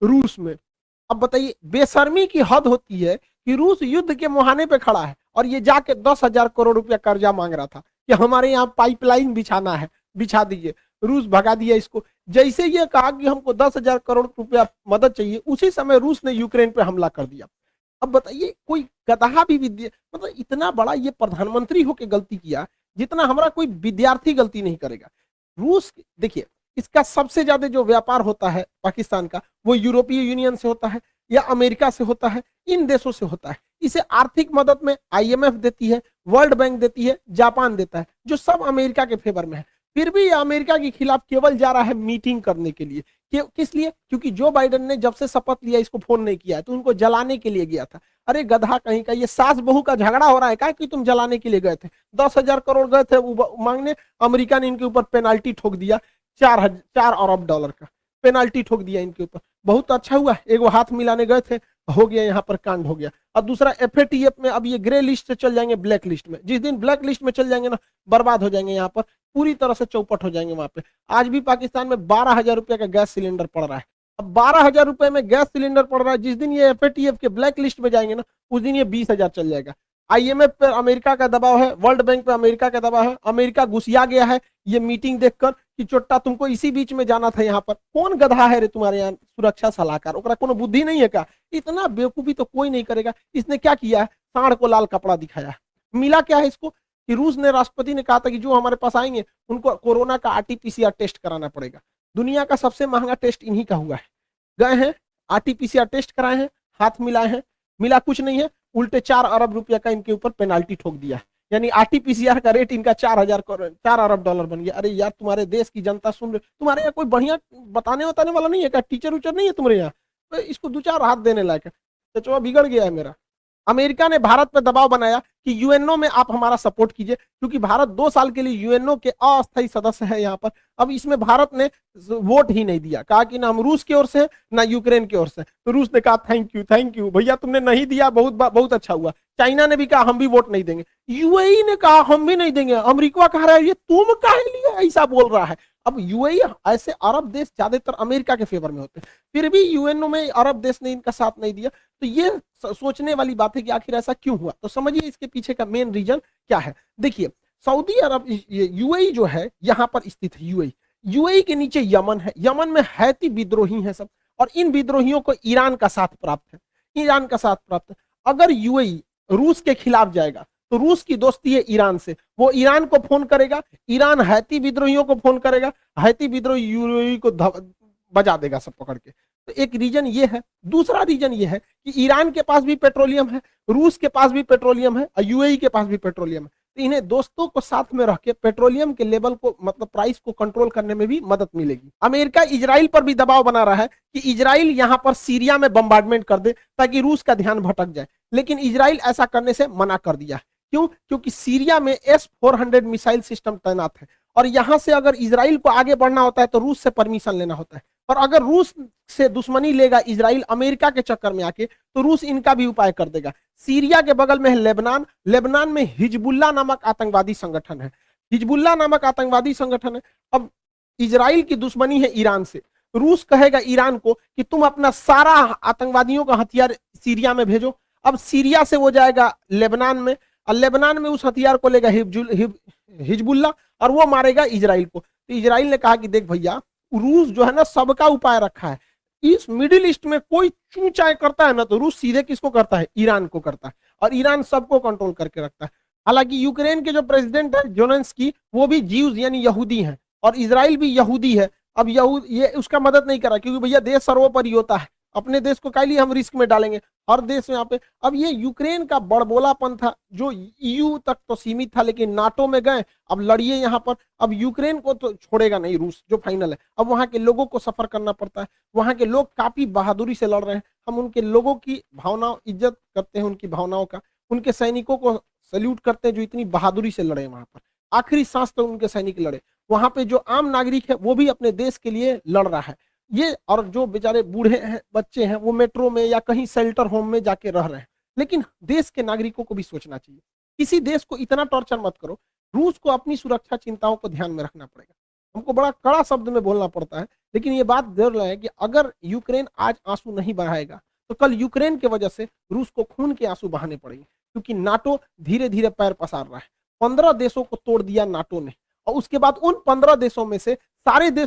रूस में। अब बताइए, बेशर्मी की हद होती है कि रूस युद्ध के मुहाने पे खड़ा है और ये जाके 10,000 करोड़ रुपया कर्जा मांग रहा था कि हमारे यहाँ पाइपलाइन बिछाना है, बिछा दीजिए। रूस भगा दिया इसको। जैसे ये कहा कि हमको 10,000 करोड़ रुपया मदद चाहिए, उसी समय रूस ने यूक्रेन पे हमला कर दिया। अब बताइए, कोई गधा भी विद्या, मतलब इतना बड़ा ये प्रधानमंत्री होके गलती किया जितना हमारा कोई विद्यार्थी गलती नहीं करेगा। रूस, देखिए, इसका सबसे ज्यादा जो व्यापार होता है पाकिस्तान का, वो यूरोपीय यूनियन से होता है या अमेरिका से होता है, इन देशों से होता है। इसे आर्थिक मदद में आईएमएफ देती है, वर्ल्ड बैंक देती है, जापान देता है, जो सब अमेरिका के फेवर में है। फिर भी ये अमेरिका के खिलाफ केवल जा रहा है मीटिंग करने के लिए। किस लिए? क्योंकि जो बाइडेन ने जब से शपथ लिया इसको फोन नहीं किया है, तो उनको जलाने के लिए गया था। अरे गधा कहीं का, ये सास बहू का झगड़ा हो रहा है क्या कि तुम जलाने के लिए गए थे? 10,000 करोड़ गए थे मांगने, अमेरिका ने इनके ऊपर पेनाल्टी ठोक दिया, 4 अरब डॉलर का पेनाल्टी ठोक दिया इनके ऊपर। बहुत अच्छा हुआ, एक वो हाथ मिलाने गए थे, हो गया, यहाँ पर कांड हो गया। और दूसरा, एफएटीएफ में अब ये ग्रे लिस्ट से चल जाएंगे ब्लैक लिस्ट में। जिस दिन ब्लैक लिस्ट में चल जाएंगे ना, बर्बाद हो जाएंगे, यहाँ पर पूरी तरह से चौपट हो जाएंगे वहां पे। आज भी पाकिस्तान में 12,000 रुपए का गैस सिलेंडर पड़ रहा है। अब 12,000 रुपए में गैस सिलेंडर पड़ रहा है, जिस दिन ये एफएटीएफ के ब्लैक लिस्ट में जाएंगे ना, उस दिन ये 20,000 चल जाएगा। आईएमएफ पे अमेरिका का दबाव है, वर्ल्ड बैंक पे अमेरिका का दबाव है। अमेरिका घुसिया गया है ये मीटिंग देखकर कि चोट्टा तुमको इसी बीच में जाना था। यहाँ पर कौन गधा है रे तुम्हारे यहाँ सुरक्षा सलाहकार? ओकरा कोनो बुद्धि नहीं है क्या? इतना बेवकूफी तो कोई नहीं करेगा। इसने क्या किया है? सांड को लाल कपड़ा दिखाया है। मिला क्या है इसको कि रूस ने, राष्ट्रपति ने कहा था कि जो हमारे पास आएंगे उनको कोरोना का आरटीपीसीआर टेस्ट कराना पड़ेगा। दुनिया का सबसे महंगा टेस्ट इन्हीं का हुआ है। गए हैं, आरटीपीसीआर टेस्ट कराए हैं, हाथ मिलाए हैं, मिला कुछ नहीं है, उल्टे 4 अरब रुपया का इनके ऊपर पेनाल्टी ठोक दिया। यानी आरटीपीसीआर का रेट इनका 4 अरब डॉलर बन गया। अरे यार, तुम्हारे देश की जनता सुन रहे, तुम्हारे यहाँ कोई बढ़िया बताने बताने वाला नहीं है क्या? टीचर उचर नहीं है तुम्हारे यहाँ? तो इसको 2-4 हाथ देने लायक है। तो बिगड़ गया है मेरा। अमेरिका ने भारत पर दबाव बनाया कि यूएनओ में आप हमारा सपोर्ट कीजिए, क्योंकि भारत 2 साल के लिए यूएनओ के अस्थायी सदस्य है यहाँ पर। अब इसमें भारत ने वोट ही नहीं दिया, कहा कि ना हम रूस की ओर से ना यूक्रेन की ओर से। तो रूस ने कहा थैंक यू भैया, तुमने नहीं दिया, बहुत अच्छा हुआ। चाइना ने भी कहा हम भी वोट नहीं देंगे। यूएई ने कहा हम भी नहीं देंगे। अमेरिका कह रहा है ये तुम काहे लिए ऐसा बोल रहा है? अब यूएई, ऐसे अरब देश ज्यादातर अमेरिका के फेवर में होते हैं, फिर भी यूएनओ में अरब देश ने इनका साथ नहीं दिया। तो ये सोचने वाली बात है कि आखिर ऐसा क्यों हुआ। तो समझिए इसके पीछे का मेन रीजन क्या है। देखिए, सऊदी अरब, यूएई जो है यहाँ पर स्थित है। यूएई के नीचे यमन है, यमन में हैती विद्रोही है सब, और इन विद्रोहियों को ईरान का साथ प्राप्त है। अगर यूएई रूस के खिलाफ जाएगा तो रूस की दोस्ती है ईरान से, वो ईरान को फोन करेगा, ईरान हैती विद्रोहियों को फोन करेगा, हैती विद्रोही यूएई को बजा देगा सब पकड़ के। तो एक रीजन ये है। दूसरा रीजन ये है कि ईरान के पास भी पेट्रोलियम है, रूस के पास भी पेट्रोलियम है और यूएई के पास भी पेट्रोलियम है। तो इन्हें दोस्तों को साथ में रख के पेट्रोलियम के लेवल को, मतलब प्राइस को कंट्रोल करने में भी मदद मिलेगी। अमेरिका इजराइल पर भी दबाव बना रहा है कि इजराइल यहां पर सीरिया में बम्बार्डमेंट कर दे ताकि रूस का ध्यान भटक जाए, लेकिन इजराइल ऐसा करने से मना कर दिया। क्यों? क्योंकि सीरिया में S-400 मिसाइल सिस्टम तैनात है, और यहां से अगर इजराइल को आगे बढ़ना होता है तो रूस से परमिशन लेना होता है। और अगर रूस से दुश्मनी लेगा इजराइल अमेरिका के चक्कर में आके, तो रूस इनका भी उपाय कर देगा। सीरिया के बगल में है लेबनान, लेबनान में हिजबुल्लाह नामक आतंकवादी संगठन है। अब इजराइल की दुश्मनी है ईरान से, रूस कहेगा ईरान को कि तुम अपना सारा आतंकवादियों का हथियार सीरिया में भेजो। अब सीरिया से वो जाएगा लेबनान में, और लेबनान में उस हथियार को लेगा हिजबुल्लाह, और वो मारेगा इजराइल को। तो इजराइल ने कहा कि देख भैया, रूस जो है ना सबका उपाय रखा है। इस मिडिल ईस्ट में कोई चूचाई करता है ना, तो रूस सीधे किसको करता है? ईरान को करता है, और ईरान सबको कंट्रोल करके रखता है। हालांकि यूक्रेन के जो प्रेसिडेंट है ज़ेलेंस्की, वो भी ज्यूज यानी यहूदी हैं, और इजराइल भी यहूदी है। अब ये उसका मदद नहीं करा, क्योंकि भैया देश सर्वोपरि होता है, अपने देश को काहे लिए हम रिस्क में डालेंगे? हर देश में यहाँ पे। अब ये यूक्रेन का बड़बोलापन था जो EU तक तो सीमित था, लेकिन नाटो में गए, अब लड़िए यहाँ पर। अब यूक्रेन को तो छोड़ेगा नहीं रूस, जो फाइनल है। अब वहाँ के लोगों को सफर करना पड़ता है, वहाँ के लोग काफी बहादुरी से लड़ रहे हैं। हम उनके लोगों की भावना, इज्जत करते हैं उनकी भावनाओं का, उनके सैनिकों को सैल्यूट करते हैं जो इतनी बहादुरी से लड़े वहां पर। आखिरी सांस तक उनके सैनिक लड़े। वहां पे जो आम नागरिक है वो भी अपने देश के लिए लड़ रहा है। ये, और जो बेचारे बूढ़े हैं, बच्चे हैं, वो मेट्रो में या कहीं शेल्टर होम में जाके रह रहे हैं। लेकिन देश के नागरिकों को भी सोचना चाहिए। किसी देश को इतना टॉर्चर मत करो। रूस को अपनी सुरक्षा चिंताओं को ध्यान में रखना पड़ेगा। हमको बड़ा कड़ा शब्द में बोलना पड़ता है, लेकिन ये बात जरूर है कि अगर यूक्रेन आज आंसू नहीं बहाएगा तो कल यूक्रेन की वजह से रूस को खून के आंसू बहाने पड़ेंगे, क्योंकि नाटो धीरे धीरे पैर पसार रहा है। 15 देशों को तोड़ दिया नाटो ने, और उसके बाद उन 15 देशों में से सारे देश